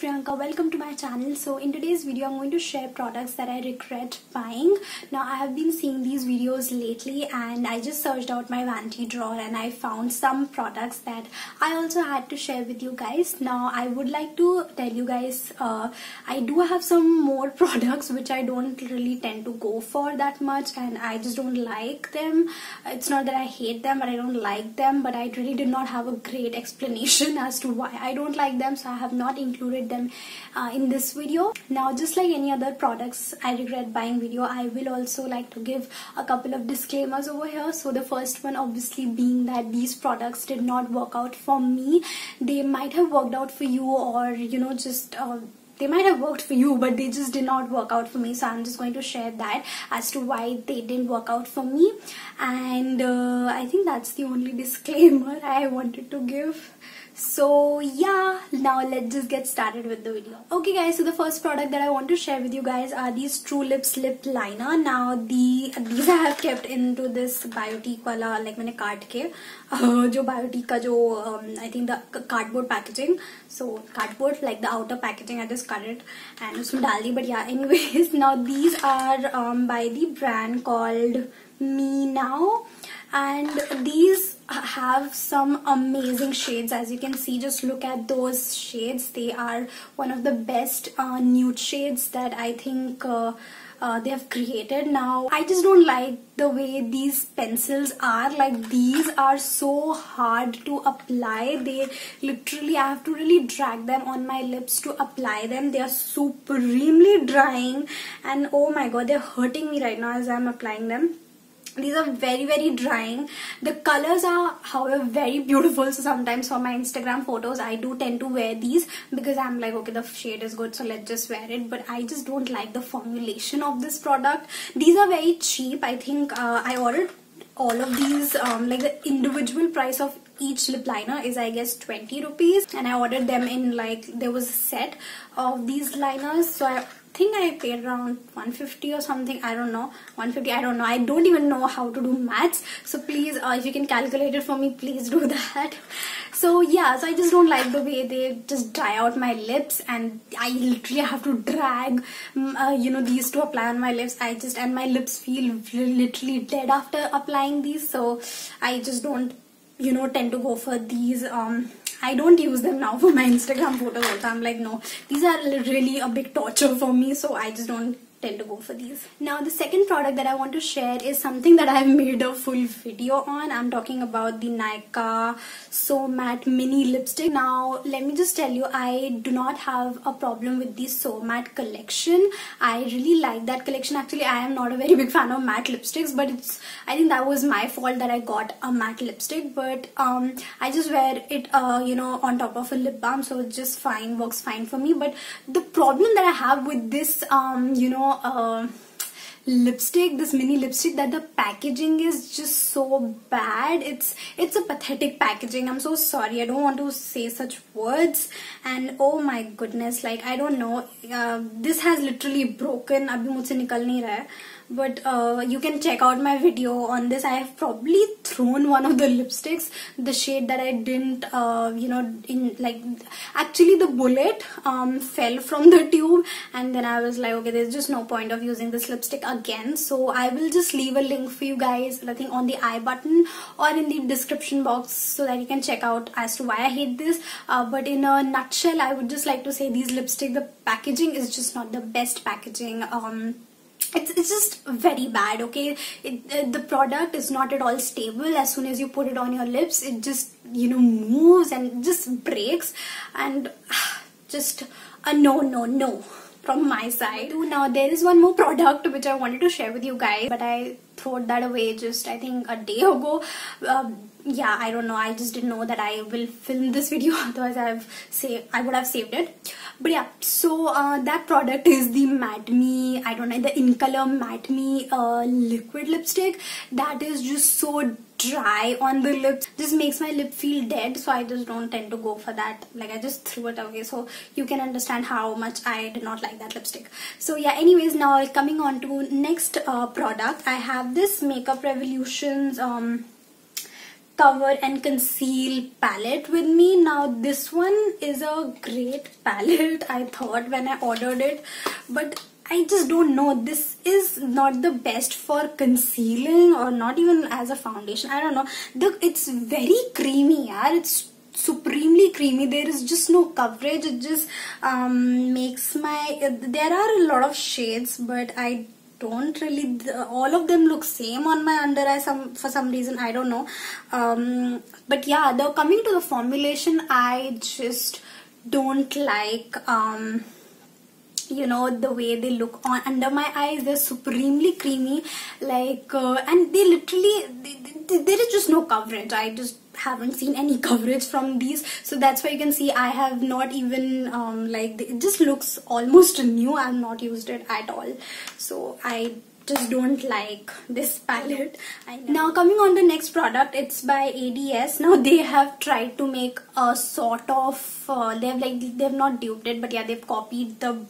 Priyanka. Welcome to my channel. So in today's video I'm going to share products that I regret buying. Now I have been seeing these videos lately and I just searched out my vanity drawer and I found some products that I also had to share with you guys. Now I would like to tell you guys I do have some more products which I don't really tend to go for that much and I just don't like them. It's not that I hate them, but I don't like them, but I really did not have a great explanation as to why I don't like them, so I have not included them in this video. Now just like any other products I regret buying video, I will also like to give a couple of disclaimers over here. So the first one obviously being that these products did not work out for me. They might have worked out for you, or just they might have worked for you, but they just did not work out for me. So I'm just going to share that as to why they didn't work out for me. And I think that's the only disclaimer I wanted to give. So yeah, now let's just get started with the video. Okay guys, so the first product that I want to share with you guys are these True Lips lip liner. Now these I have kept into this Biotique wala, like मैंने काट के जो Biotique का जो I think the cardboard packaging, so cardboard like the outer packaging, I just cut it and उसमें डाल दी. But yeah, anyways, now these are by the brand called Me Now, and these have some amazing shades. As you can see, just look at those shades. They are one of the best nude shades that I think they have created. Now I just don't like the way these pencils are. Like, these are so hard to apply. They literally, I have to really drag them on my lips to apply them. They are supremely drying and oh my god, they're hurting me right now as I'm applying them. These are very drying. The colors are, however, very beautiful. So sometimes for my Instagram photos I do tend to wear these because I'm like, okay, the shade is good, so let's just wear it. But I just don't like the formulation of this product. These are very cheap. I think I ordered all of these, like the individual price of each lip liner is I guess 20 rupees, and I ordered them in, like, there was a set of these liners, so I think I paid around 150 or something. I don't know, 150, I don't know. I don't even know how to do maths, so please if you can calculate it for me, please do that. So yeah, so I just don't like the way they just dry out my lips, and I literally have to drag these to apply on my lips. And my lips feel literally dead after applying these, so I just don't tend to go for these. I don't use them now for my Instagram photos also. I'm like, no, these are really a big torture for me, so I just don't tend to go for these. Now the second product that I want to share is something that I've made a full video on. I'm talking about the Nykaa So Matte Mini Lipstick. Now let me just tell you, I do not have a problem with the So Matte collection. I really like that collection. Actually, I am not a very big fan of matte lipsticks, but I think that was my fault that I got a matte lipstick. But I just wear it on top of a lip balm, so it's just fine, works fine for me. But the problem that I have with this lipstick, this mini lipstick, that the packaging is just so bad. It's a pathetic packaging. I'm so sorry, I don't want to say such words, and oh my goodness, like, I don't know, this has literally broken. Abhi mujhse nikal nahi raha hai. But you can check out my video on this. I have probably thrown one of the lipsticks, the shade that I didn't actually the bullet fell from the tube, and then I was like, okay, there's just no point of using this lipstick again. So I will just leave a link for you guys, I think on the I button or in the description box, so that you can check out as to why I hate this. But in a nutshell, I would just like to say these lipstick, the packaging is just not the best packaging. It's just very bad, okay? The product is not at all stable. As soon as you put it on your lips, it just moves and just breaks, and just a no from my side. Now there is one more product which I wanted to share with you guys, but I threw that away just, I think, a day ago. Yeah, I don't know, I just didn't know that I will film this video, otherwise I would have saved it. But yeah, so that product is the Matte Me, I don't know, the In Color Matte Me liquid lipstick. That is just so dry on the lips, just makes my lip feel dead, so I just don't tend to go for that. Like, I just threw it away, so you can understand how much I did not like that lipstick. So yeah, anyways, now coming on to next product, I have this Makeup Revolution's cover and conceal palette with me. Now this one is a great palette, I thought when I ordered it, but I just don't know, this is not the best for concealing or not even as a foundation. I don't know, it's very creamy, yaar. It's supremely creamy. There is just no coverage. It just makes my, there are a lot of shades, but I don't really, all of them look same on my under eye for some reason, I don't know. But yeah, coming to the formulation, I just don't like you know, the way they look on under my eyes. They're supremely creamy, like and they literally, there is just no coverage. I just haven't seen any coverage from these, so that's why you can see I have not even like, it just looks almost new. I've not used it at all, so I just don't like this palette. Now coming on the next product, it's by ADS. Now they have tried to make a sort of they've not duped it, but yeah, they've copied the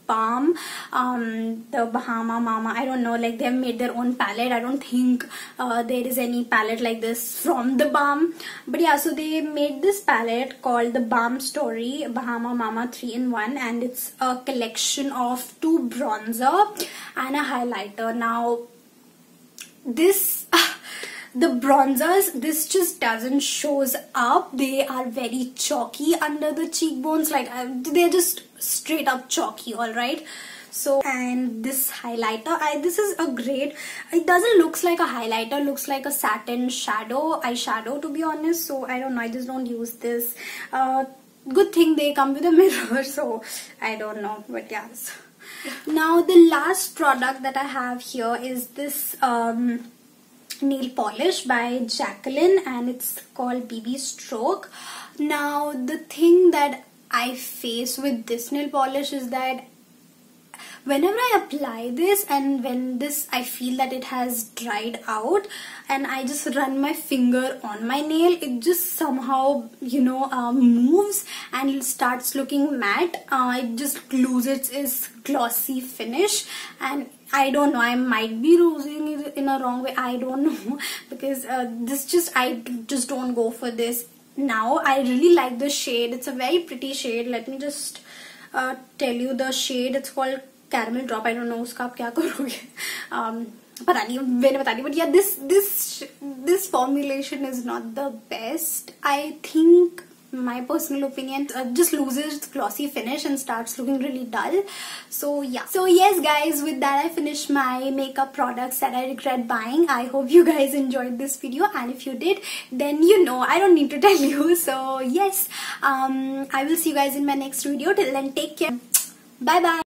Balm, the Bahama Mama, I don't know, like they've made their own palette. I don't think there is any palette like this from the Balm, but yeah, so they made this palette called the Balm Story Bahama Mama 3-in-1, and it's a collection of 2 bronzer and a highlighter. Now this the bronzers, this just doesn't shows up. They are very chalky under the cheekbones, like they're just straight up chalky, alright. So, and this highlighter, this is a great, it doesn't looks like a highlighter, looks like a satin eyeshadow, to be honest. So I don't know, I just don't use this. Good thing they come with a mirror, so I don't know, but yes. Now the last product that I have here is this nail polish by Jacqueline, and it's called BB Stroke. Now the thing that I face with this nail polish is that whenever I apply this, and when this, I feel that it has dried out, and I just run my finger on my nail, it just somehow, you know, moves and it starts looking matte. It just loses its glossy finish, and I don't know, I might be using it in a wrong way, I don't know, because I just don't go for this. Now I really like the shade, it's a very pretty shade. Let me just tell you the shade. It's called Caramel Drop. I don't know uska aap kya karoge, pata nahi, maine bata di, but yeah, this formulation is not the best, I think. My personal opinion, just loses its glossy finish and starts looking really dull. So yeah, so yes guys, with that I finished my makeup products that I regret buying. I hope you guys enjoyed this video, and if you did, then you know, I don't need to tell you. So yes, I will see you guys in my next video. Till then, take care, bye bye.